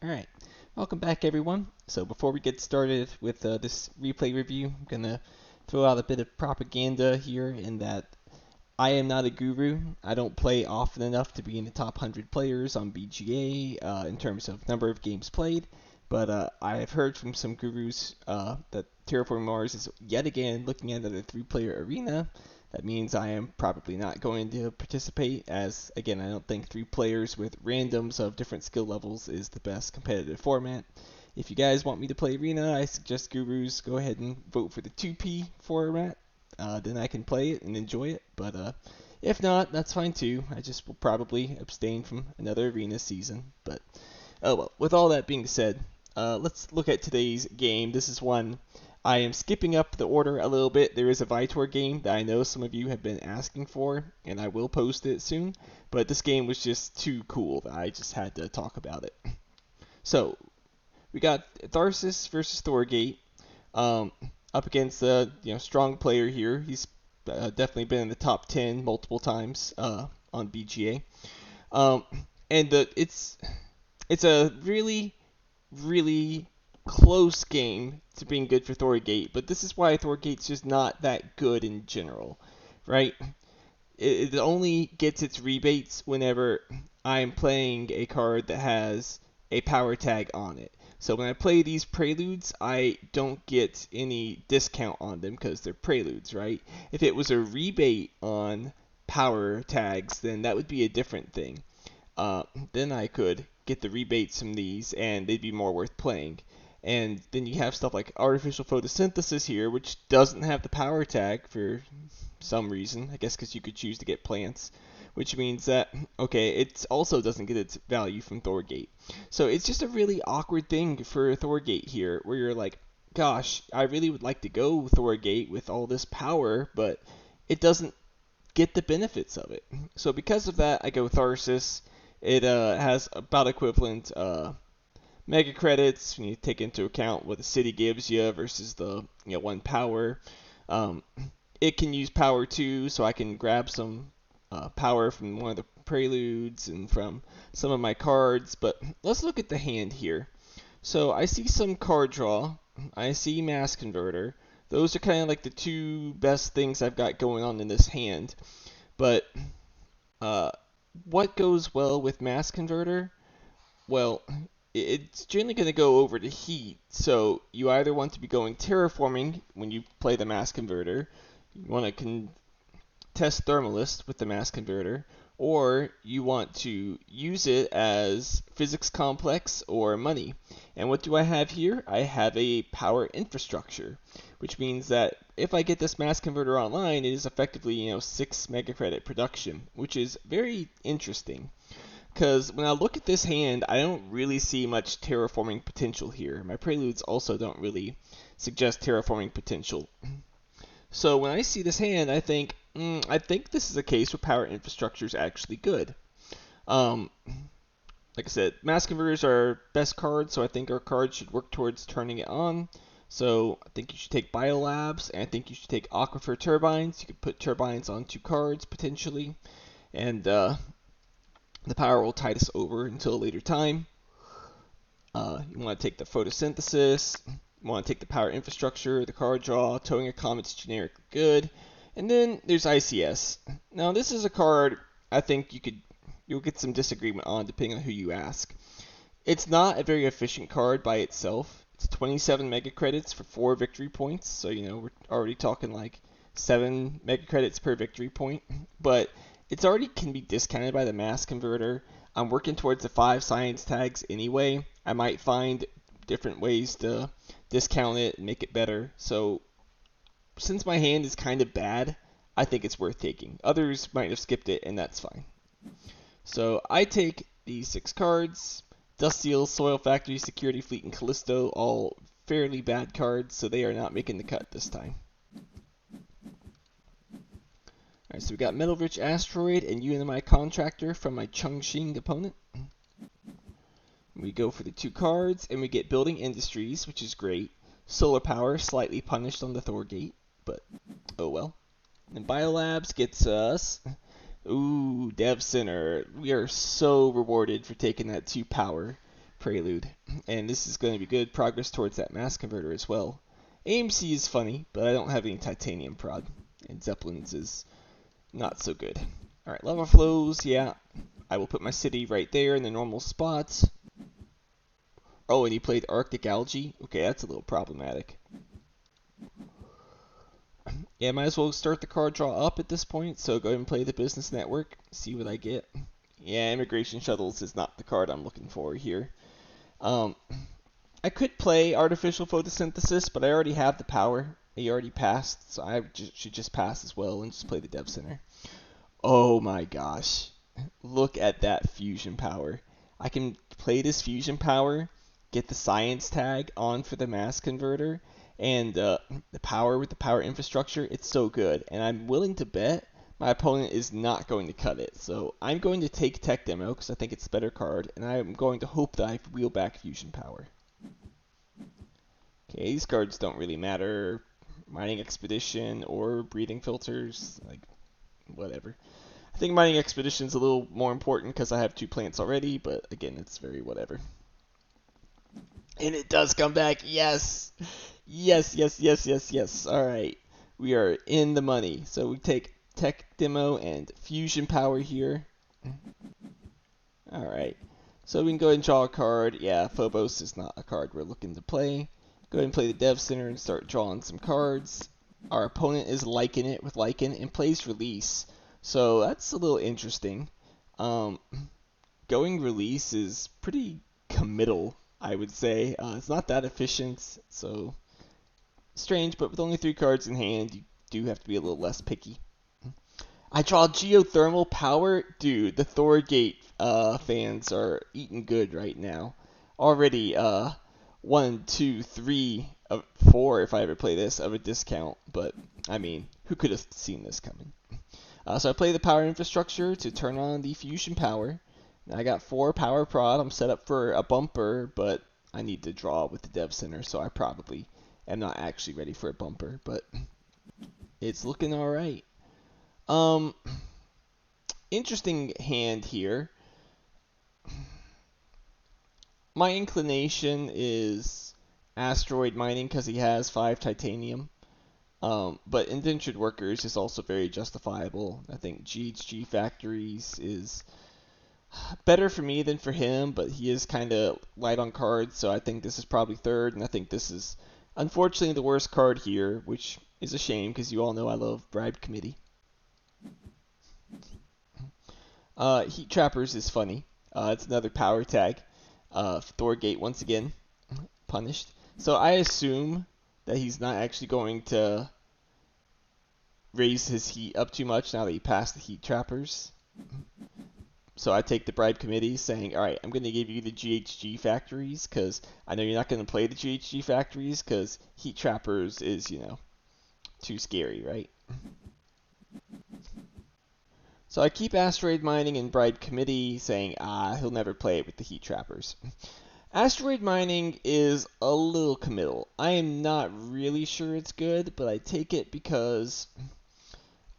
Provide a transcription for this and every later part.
Alright, welcome back everyone. So before we get started with this replay review, I'm going to throw out a bit of propaganda here in that I am not a guru. I don't play often enough to be in the top 100 players on BGA in terms of number of games played, but I have heard from some gurus that Terraforming Mars is yet again looking at a 3-player arena. That means I am probably not going to participate, as again, I don't think 3 players with randoms of different skill levels is the best competitive format. If you guys want me to play arena, I suggest gurus go ahead and vote for the 2P format. Then I can play it and enjoy it. But if not, that's fine too. I just will probably abstain from another arena season. But oh well. With all that being said, let's look at today's game. This is one I am skipping up the order a little bit. There is a Vitor game that I know some of you have been asking for, and I will post it soon. But this game was just too cool that I just had to talk about it. So we got Tharsis versus Thorgate. Um, Up against a strong player here. He's definitely been in the top 10 multiple times on BGA. Um, and it's a really close game to being good for Thorgate, but this is why Thorgate's just not that good in general, right? It only gets its rebates whenever I'm playing a card that has a power tag on it. So when I play these preludes, I don't get any discount on them because they're preludes, right? If it was a rebate on power tags, then that would be a different thing. Then I could get the rebates from these and they'd be more worth playing. And then you have stuff like artificial photosynthesis here, which doesn't have the power tag for some reason. I guess because you could choose to get plants, which means that, okay, it also doesn't get its value from Thorgate. So it's just a really awkward thing for Thorgate here, where you're like, gosh, I really would like to go Thorgate with all this power, but it doesn't get the benefits of it. So because of that, I go Tharsis. It has about equivalent mega credits when you take into account what the city gives you versus the 1 power. Um, it can use power too, so I can grab some power from one of the preludes and from some of my cards. But let's look at the hand here. So I see some card draw. I see mass converter. Those are kind of like the 2 best things I've got going on in this hand. But uh, what goes well with mass converter? Well, it's generally going to go over to heat. So you either want to be going terraforming when you play the mass converter, you want to test thermalist with the mass converter, or you want to use it as physics complex or money. And what do I have here? I have a power infrastructure, which means that if I get this mass converter online, it is effectively 6 megacredit production, which is very interesting. Because when I look at this hand, I don't really see much terraforming potential here. My preludes also don't really suggest terraforming potential. So when I see this hand, I think this is a case where power infrastructure is actually good. Like I said, mass converters are best cards, so I think our cards should work towards turning it on. So I think you should take Biolabs, and I think you should take Aquifer Turbines. You could put turbines on 2 cards potentially, and the power will tide us over until a later time. You want to take the photosynthesis, you want to take the power infrastructure, the card draw, towing a comet's generically good, and then there's ICS. Now this is a card I think you'll get some disagreement on depending on who you ask. It's not a very efficient card by itself. It's 27 mega credits for 4 victory points, so we're already talking like 7 mega credits per victory point, but it's already can be discounted by the mass converter. I'm working towards the 5 science tags anyway. I might find different ways to discount it and make it better. So since my hand is kind of bad, I think it's worth taking. Others might have skipped it, and that's fine. So I take these 6 cards. Dust Seal, Soil Factory, Security Fleet, and Callisto, all fairly bad cards, so they are not making the cut this time. Alright, so we got Metal Rich Asteroid and UNMI Contractor from my Chongqing opponent. We go for the 2 cards, and we get Building Industries, which is great. Solar Power, slightly punished on the Thorgate, but oh well. And Biolabs gets us, Dev Center. We are so rewarded for taking that 2 power. Prelude. And this is going to be good progress towards that mass converter as well. AMC is funny, but I don't have any titanium prod. And Zeppelins is not so good. Alright, lava flows, yeah. I will put my city right there in the normal spot. Oh, and he played Arctic Algae? Okay, that's a little problematic. Yeah, might as well start the card draw up at this point, so go ahead and play the Business Network, see what I get. Yeah, Immigration Shuttles is not the card I'm looking for here. I could play Artificial Photosynthesis, but I already have the power. He already passed, so I should just pass as well and just play the Dev Center. Oh my gosh. Look at that fusion power. I can play this fusion power, get the science tag on for the mass converter, and the power with the power infrastructure, it's so good. And I'm willing to bet my opponent is not going to cut it. So I'm going to take Tech Demo because I think it's a better card, and I'm going to hope that I wheel back fusion power. Okay, these cards don't really matter. Mining Expedition or Breeding Filters, like, whatever. I think Mining Expedition is a little more important because I have 2 plants already, but again, it's very whatever. And it does come back, yes! Yes, yes, yes, yes, yes. Alright, we are in the money. So we take Tech Demo and Fusion Power here. Alright, so we can go ahead and draw a card. Yeah, Phobos is not a card we're looking to play. Go ahead and play the Dev Center and start drawing some cards. Our opponent is liking it with Lycan and plays Release. So that's a little interesting. Going Release is pretty committal, I would say. It's not that efficient, so strange, but with only 3 cards in hand, you do have to be a little less picky. I draw Geothermal Power. Dude, the Thorgate fans are eating good right now. Already 1, 2, 3, 4, if I ever play this, of a discount. But, I mean, who could have seen this coming? So I play the power infrastructure to turn on the fusion power. Now I got 4 power prod. I'm set up for a bumper, but I need to draw with the Dev Center, so I probably am not actually ready for a bumper. But it's looking alright. Interesting hand here. My inclination is asteroid mining because he has 5 titanium. But indentured workers is also very justifiable. I think GHG factories is better for me than for him, but he is kind of light on cards, so I think this is probably third, and I think this is unfortunately the worst card here, which is a shame because you all know I love Bribe Committee. Heat Trappers is funny. It's another power tag. Thorgate once again punished. So I assume that he's not actually going to raise his heat up too much now that he passed the Heat Trappers. So I take the Bribe Committee saying, alright, I'm going to give you the GHG factories because I know you're not going to play the GHG factories because Heat Trappers is, you know, too scary, right? So I keep Asteroid Mining and Bribe Committee saying, he'll never play it with the Heat Trappers. Asteroid Mining is a little committal. I am not really sure it's good, but I take it because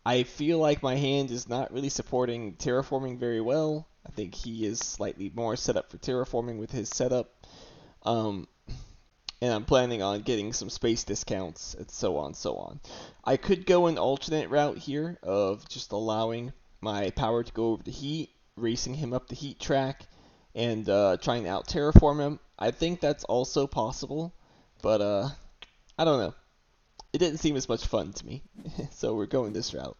I feel like my hand is not really supporting Terraforming very well. I think he is slightly more set up for Terraforming with his setup. And I'm planning on getting some space discounts and so on, so on. I could go an alternate route here of just allowing my power to go over the heat, racing him up the heat track, and trying to out-terraform him. I think that's also possible, but I don't know. It didn't seem as much fun to me, so we're going this route.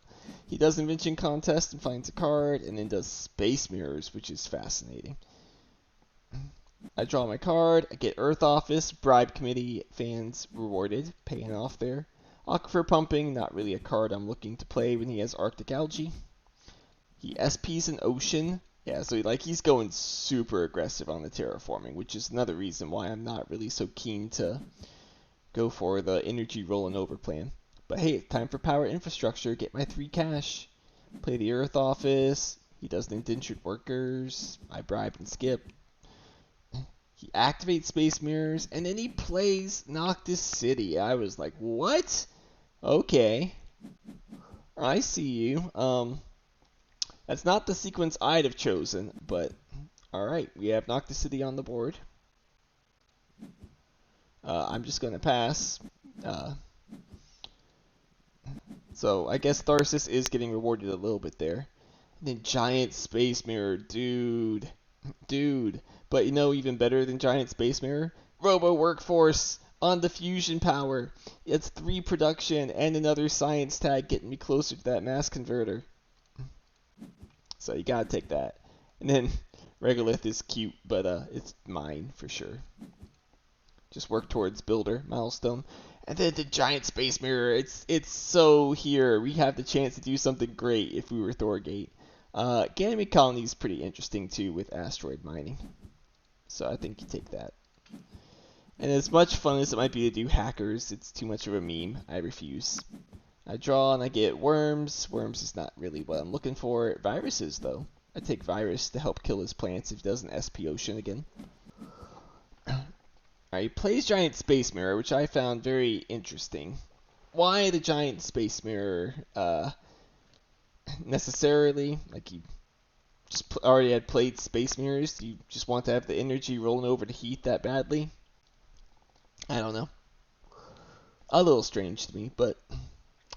He does Invention Contest and finds a card, and then does Space Mirrors, which is fascinating. I draw my card, I get Earth Office, Bribe Committee fans rewarded, paying off there. Aquifer Pumping, not really a card I'm looking to play when he has Arctic Algae. He SPs an Ocean. Yeah, so he's going super aggressive on the terraforming, which is another reason why I'm not really so keen to go for the energy rolling over plan. But hey, time for power infrastructure. Get my 3 cash. Play the Earth Office. He does the indentured workers. I bribe and skip. He activates Space Mirrors, and then he plays Noctis City. I was like, what? Okay. I see you. That's not the sequence I'd have chosen, but alright, we have Noctis City on the board. I'm just going to pass. Uh, so I guess Tharsis is getting rewarded a little bit there. And then Giant Space Mirror, dude. Dude. But you know, even better than Giant Space Mirror? Robo Workforce on the fusion power. It's 3 production and another science tag getting me closer to that mass converter. So you gotta take that. And then Regolith is cute, but it's mine for sure. Just work towards builder milestone. And then the giant space mirror. It's so here. We have the chance to do something great if we were Thorgate. Ganymede Colony is pretty interesting too with asteroid mining. So I think you take that. And as much fun as it might be to do hackers, it's too much of a meme. I refuse. I draw and I get worms. Worms is not really what I'm looking for. Viruses though. I take virus to help kill his plants if he doesn't SP Ocean again. Alright, he plays Giant Space Mirror, which I found very interesting. Why the Giant Space Mirror, necessarily? Like, you just already had played Space Mirrors? Do you just want to have the energy rolling over to heat that badly? I don't know. A little strange to me, but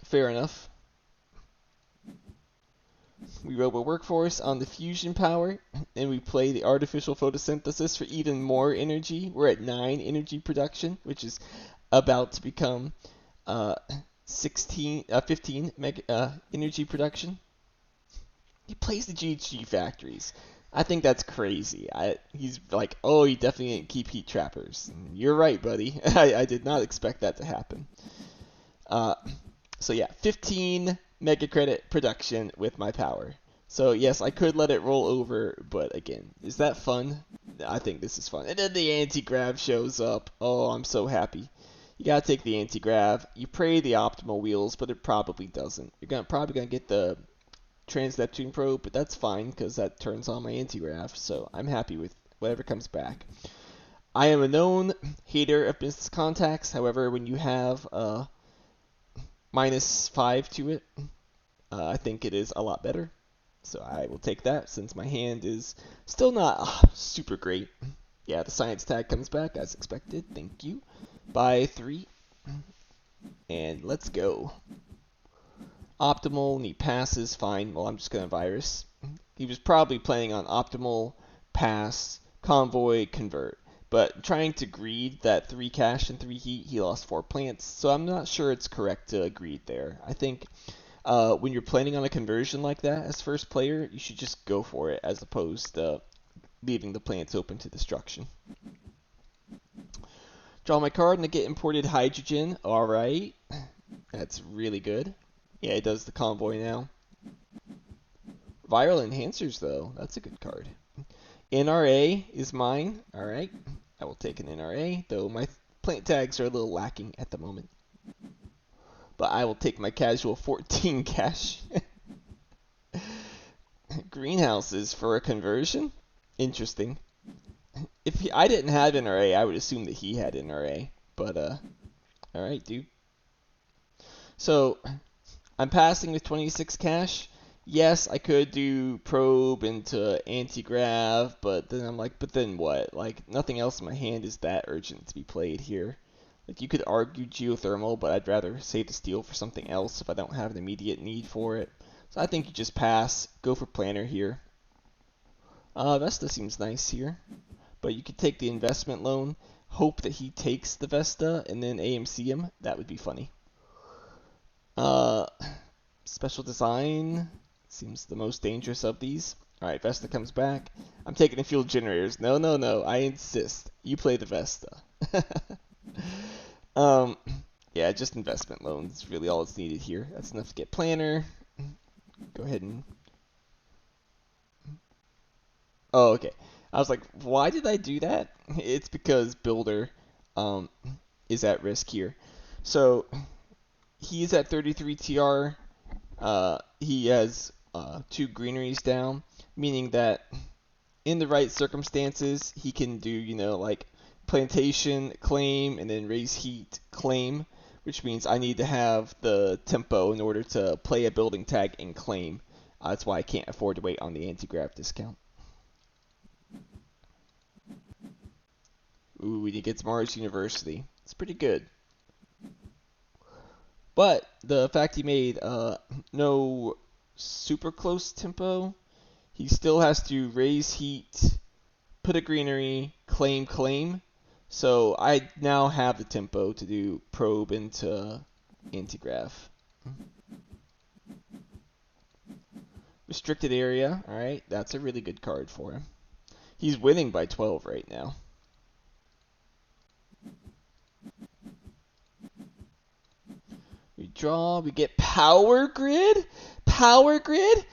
fair enough. We robo workforce on the fusion power, and we play the artificial photosynthesis for even more energy. We're at 9 energy production, which is about to become 15 energy production. He plays the GHG factories. I think that's crazy. He's like, oh, you definitely didn't keep heat trappers. You're right, buddy. I did not expect that to happen. So yeah, 15 mega credit production with my power. So yes, I could let it roll over, but again, is that fun? I think this is fun. And then the anti-grav shows up. Oh, I'm so happy. You gotta take the anti-grav. You pray the optimal wheels, but it probably doesn't. You're probably gonna get the Trans-Neptune probe, but that's fine because that turns on my anti-grav. So I'm happy with whatever comes back. I am a known hater of business contacts. However, when you have -5 to it, I think it is a lot better. So I will take that since my hand is still not super great. Yeah, the science tag comes back as expected. Thank you. By 3. And let's go. Optimal, and he passes. Fine. Well, I'm just going to virus. He was probably planning on optimal, pass, convoy, convert. But trying to greed that 3 cash and 3 heat, he lost 4 plants. So I'm not sure it's correct to greed there. I think when you're planning on a conversion like that as first player, you should just go for it as opposed to leaving the plants open to destruction. Draw my card and I get imported hydrogen. Alright. That's really good. Yeah, it does the convoy now. Viral enhancers though. That's a good card. NRA is mine. Alright. I will take an NRA, though my plant tags are a little lacking at the moment. But I will take my casual 14 cash. Greenhouses for a conversion? Interesting. If I didn't have NRA, I would assume that he had NRA. But, alright, dude. So, I'm passing with 26 cash. Yes, I could do probe into anti-grav, but then I'm like, but then what? Like, nothing else in my hand is that urgent to be played here. Like, you could argue geothermal, but I'd rather save the steel for something else if I don't have an immediate need for it. So I think you just pass, go for planner here. Vesta seems nice here, but you could take the investment loan, hope that he takes the Vesta, and then AMC him. That would be funny. Special design seems the most dangerous of these. Alright, Vesta comes back. I'm taking the fuel generators. No, no, no. I insist. You play the Vesta. Yeah, just investment loans is really all that's needed here. That's enough to get planner. Go ahead and... Oh, okay. I was like, why did I do that? It's because builder is at risk here. So, he's at 33 TR. He has 2 greeneries down, meaning that in the right circumstances, he can do, you know, like plantation, claim, and then raise heat, claim, which means I need to have the tempo in order to play a building tag and claim. That's why I can't afford to wait on the anti-grav discount. Ooh, he gets Mars University. It's pretty good. But the fact he made no super close tempo, he still has to raise heat, put a greenery, claim. So I now have the tempo to do probe into antigrav. Restricted area, alright, that's a really good card for him. He's winning by 12 right now. We draw, we get Power Grid? Power Grid?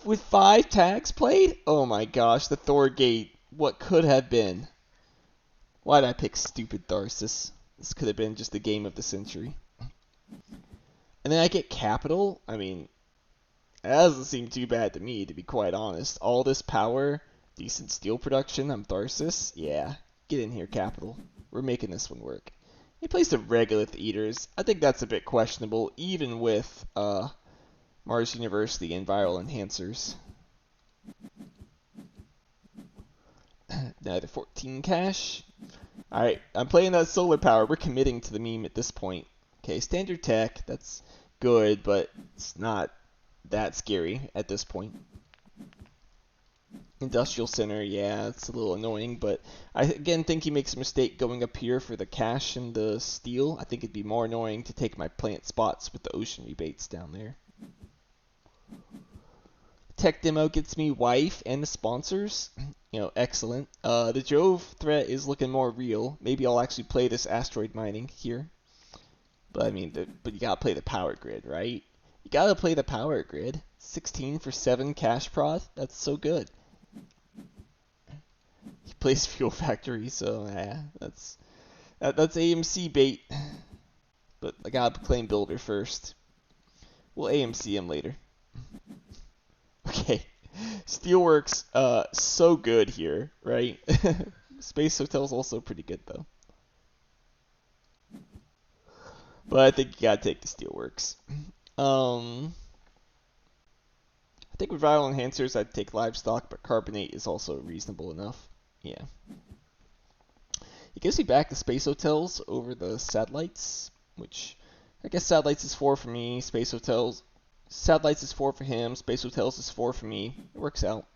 With 5 tags played? Oh my gosh, the Thorgate. What could have been? Why did I pick stupid Tharsis? This could have been just the game of the century. And then I get Capital? I mean, that doesn't seem too bad to me, to be quite honest. All this power, decent steel production, I'm Tharsis. Yeah, get in here, Capital. We're making this one work. He plays the Regolith Eaters. I think that's a bit questionable, even with Mars University and Viral Enhancers. Now the 14 cash. Alright, I'm playing that solar power. We're committing to the meme at this point. Okay, standard tech, that's good, but it's not that scary at this point. Industrial center, yeah, it's a little annoying, but I again think he makes a mistake going up here for the cash and the steel. I think it'd be more annoying to take my plant spots with the ocean rebates down there. Tech demo gets me wife and the sponsors. You know, excellent. The Jove threat is looking more real. Maybe I'll actually play this asteroid mining here. But I mean, but you gotta play the power grid, right? You gotta play the power grid. 16 for 7 cash prod. That's so good. He plays Fuel Factory, so yeah, that's AMC bait. But I gotta claim Builder first. We'll AMC him later. Okay. Steelworks, so good here, right? Space Hotel's also pretty good, though. But I think you gotta take the Steelworks. I think with Viral Enhancers, I'd take Livestock, but Carbonate is also reasonable enough. Yeah. It gives me back the Space Hotels over the Satellites, which I guess Satellites is 4 for me, Space Hotels. Satellites is 4 for him, Space Hotels is 4 for me. It works out.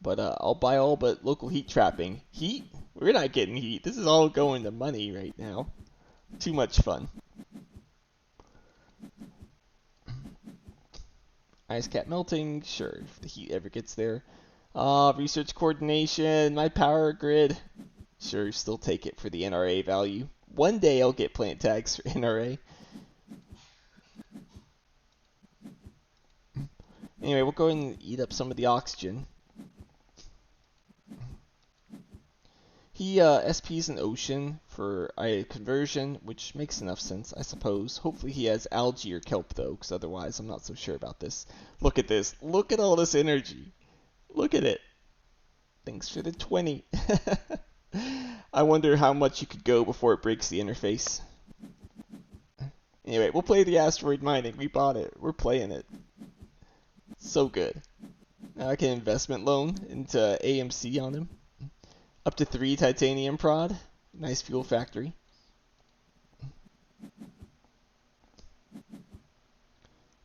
But I'll buy all but local heat trapping. Heat? We're not getting heat. This is all going to money right now. Too much fun. Ice cap melting, sure, if the heat ever gets there. Research coordination, my power grid. Sure, still take it for the NRA value. One day I'll get plant tags for NRA. Anyway, we'll go ahead and eat up some of the oxygen. He SPs an ocean for a conversion, which makes enough sense, I suppose. Hopefully he has algae or kelp, though, because otherwise I'm not so sure about this. Look at this. Look at all this energy. Look at it. Thanks for the 20. I wonder how much you could go before it breaks the interface. Anyway, we'll play the asteroid mining. We bought it. We're playing it. So good. Now I can investment loan into AMC on him. Up to 3 titanium prod. Nice fuel factory.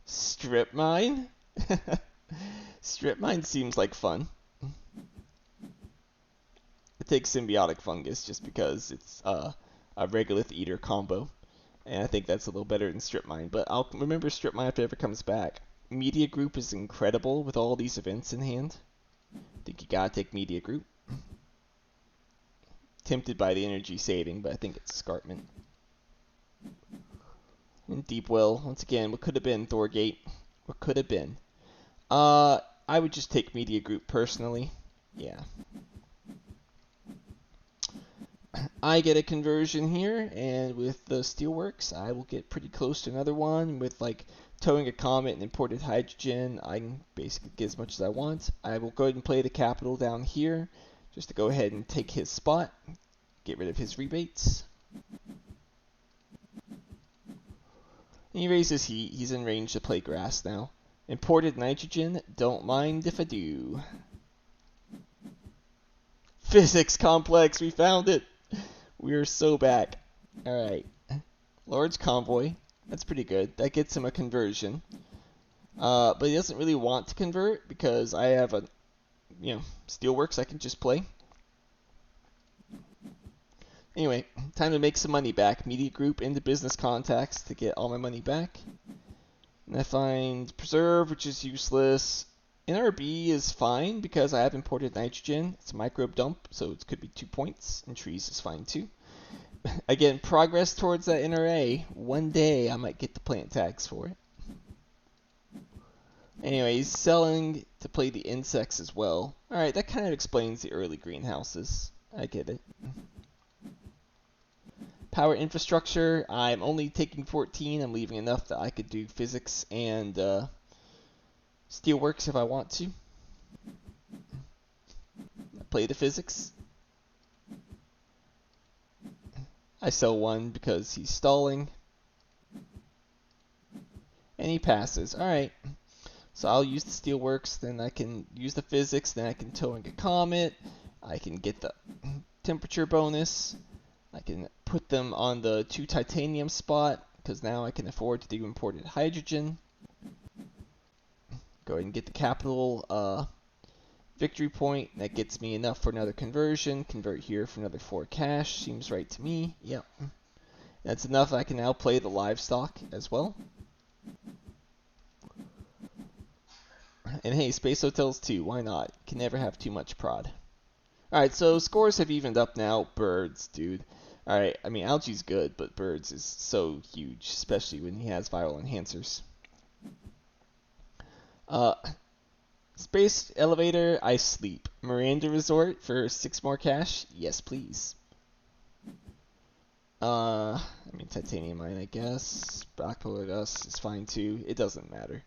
Strip mine? Strip mine seems like fun. I take symbiotic fungus just because it's a regolith eater combo. And I think that's a little better than strip mine. But I'll remember strip mine if it ever comes back. Media group is incredible with all these events in hand. I think you gotta take media group. Tempted by the energy saving, but I think it's escarpment. And deep well, once again, what could have been Thorgate? What could have been? I would just take media group personally. Yeah. I get a conversion here, and with the steelworks, I will get pretty close to another one. With like towing a comet and imported hydrogen, I can basically get as much as I want. I will go ahead and play the capital down here, just to go ahead and take his spot, get rid of his rebates. And he raises heat. He's in range to play grass now. Imported nitrogen, don't mind if I do. Physics complex, we found it. We're so back. Alright. Large convoy. That's pretty good. That gets him a conversion. But he doesn't really want to convert because I have a, steelworks I can just play. Anyway, time to make some money back. Media group into business contacts to get all my money back. And I find preserve, which is useless. NRB is fine because I have imported nitrogen. It's a microbe dump, so it could be 2 points. And trees is fine too. Again, progress towards that NRA. One day I might get the plant tags for it. Anyway, he's selling to play the insects as well. Alright, that kind of explains the early greenhouses. I get it. Power infrastructure, I'm only taking 14. I'm leaving enough that I could do physics and steelworks if I want to. Play the physics. I sell one because he's stalling. And he passes. Alright. So I'll use the steelworks, then I can use the physics, then I can towing a comet. I can get the temperature bonus. I can put them on the 2 titanium spot, because now I can afford to do imported hydrogen. Go ahead and get the capital victory point. That gets me enough for another conversion. Convert here for another 4 cash. Seems right to me. Yep. That's enough. I can now play the livestock as well. And hey, Space Hotels too. Why not? Can never have too much prod. Alright, so scores have evened up now. Birds, dude. Alright, I mean, algae's good, but birds is so huge, especially when he has viral enhancers. Space elevator, I sleep. Miranda Resort for 6 more cash? Yes, please. I mean, titanium mine, I guess. Bipolar dust is fine too. It doesn't matter.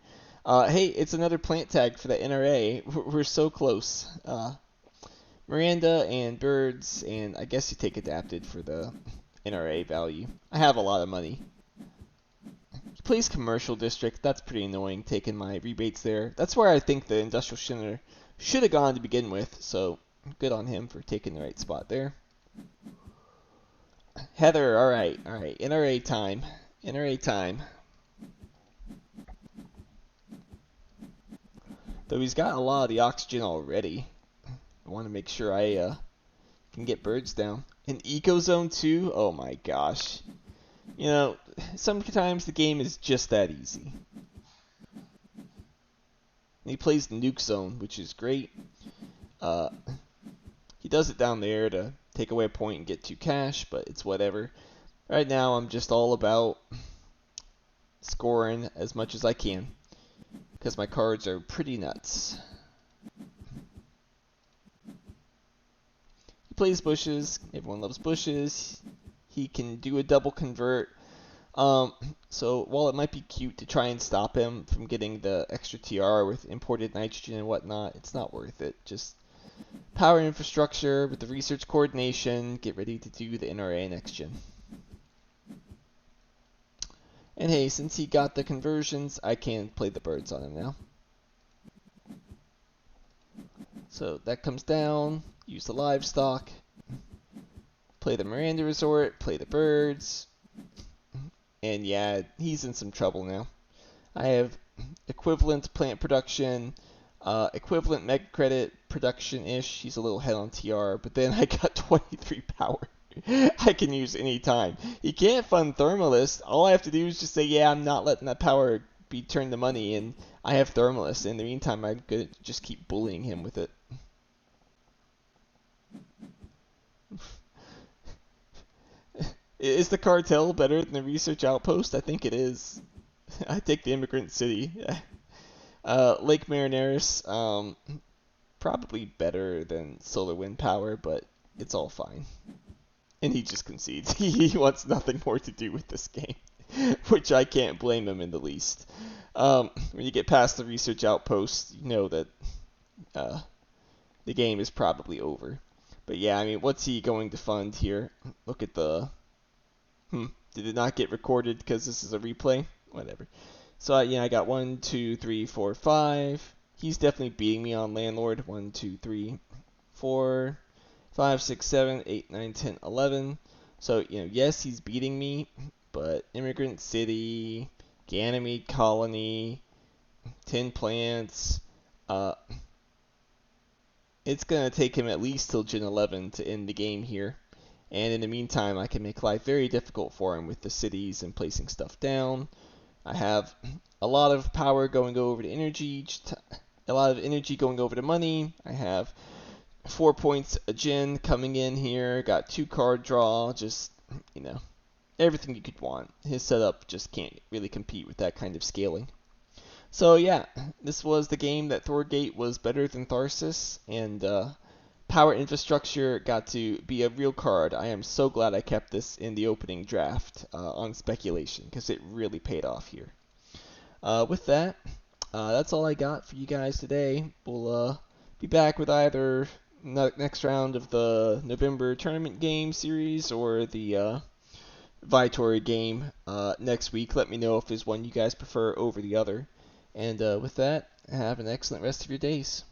Hey, it's another plant tag for the NRA. We're so close. Miranda and birds, and I guess you take adapted for the NRA value. I have a lot of money. Please commercial district. That's pretty annoying, taking my rebates there. That's where I think the industrial center should have gone to begin with, so good on him for taking the right spot there. Heather, alright. NRA time. NRA time. Though he's got a lot of the oxygen already. I want to make sure I can get birds down. An eco zone too? Oh my gosh. You know, sometimes the game is just that easy. And he plays the nuke zone, which is great. He does it down there to take away a point and get 2 cash, but it's whatever. Right now I'm just all about scoring as much as I can, because my cards are pretty nuts. He plays bushes. Everyone loves bushes. He can do a double convert. So while it might be cute to try and stop him from getting the extra TR with imported nitrogen and whatnot, it's not worth it. Just power infrastructure with the research coordination. Get ready to do the NRA next gen. And hey, since he got the conversions, I can play the birds on him now. So that comes down. Use the livestock. Play the Miranda Resort. Play the birds. And yeah, he's in some trouble now. I have equivalent plant production, equivalent mega credit production-ish. He's a little head on TR, but then I got 23 power. I can use any time. He can't fund Thermalist. All I have to do is just say, yeah, I'm not letting that power be turned to money, and I have Thermalist. In the meantime, I'm going to just keep bullying him with it. Is the cartel better than the research outpost? I think it is. I take the immigrant city. Lake Marineris, probably better than solar wind power, but it's all fine. And he just concedes. He wants nothing more to do with this game, which I can't blame him in the least. When you get past the research outpost, you know that the game is probably over. But yeah, I mean, what's he going to fund here? Look at the... Did it not get recorded because this is a replay? Whatever. So yeah, I got 1, 2, 3, 4, 5. He's definitely beating me on Landlord. 1, 2, 3, 4, 5, 6, 7, 8, 9, 10, 11. So, yes, he's beating me, but Immigrant City, Ganymede Colony, 10 plants, uh, it's going to take him at least till Gen 11 to end the game here. And in the meantime, I can make life very difficult for him with the cities and placing stuff down. I have a lot of power going over to energy, a lot of energy going over to money. I have 4 points a gen coming in here. Got 2 card draw. Just, everything you could want. His setup just can't really compete with that kind of scaling. So yeah, this was the game that Thorgate was better than Tharsis, and Power Infrastructure got to be a real card. I am so glad I kept this in the opening draft on speculation, because it really paid off here. With that, that's all I got for you guys today. We'll be back with either next round of the November tournament game series or the Viatory game next week. Let me know if there's one you guys prefer over the other. And with that, have an excellent rest of your days.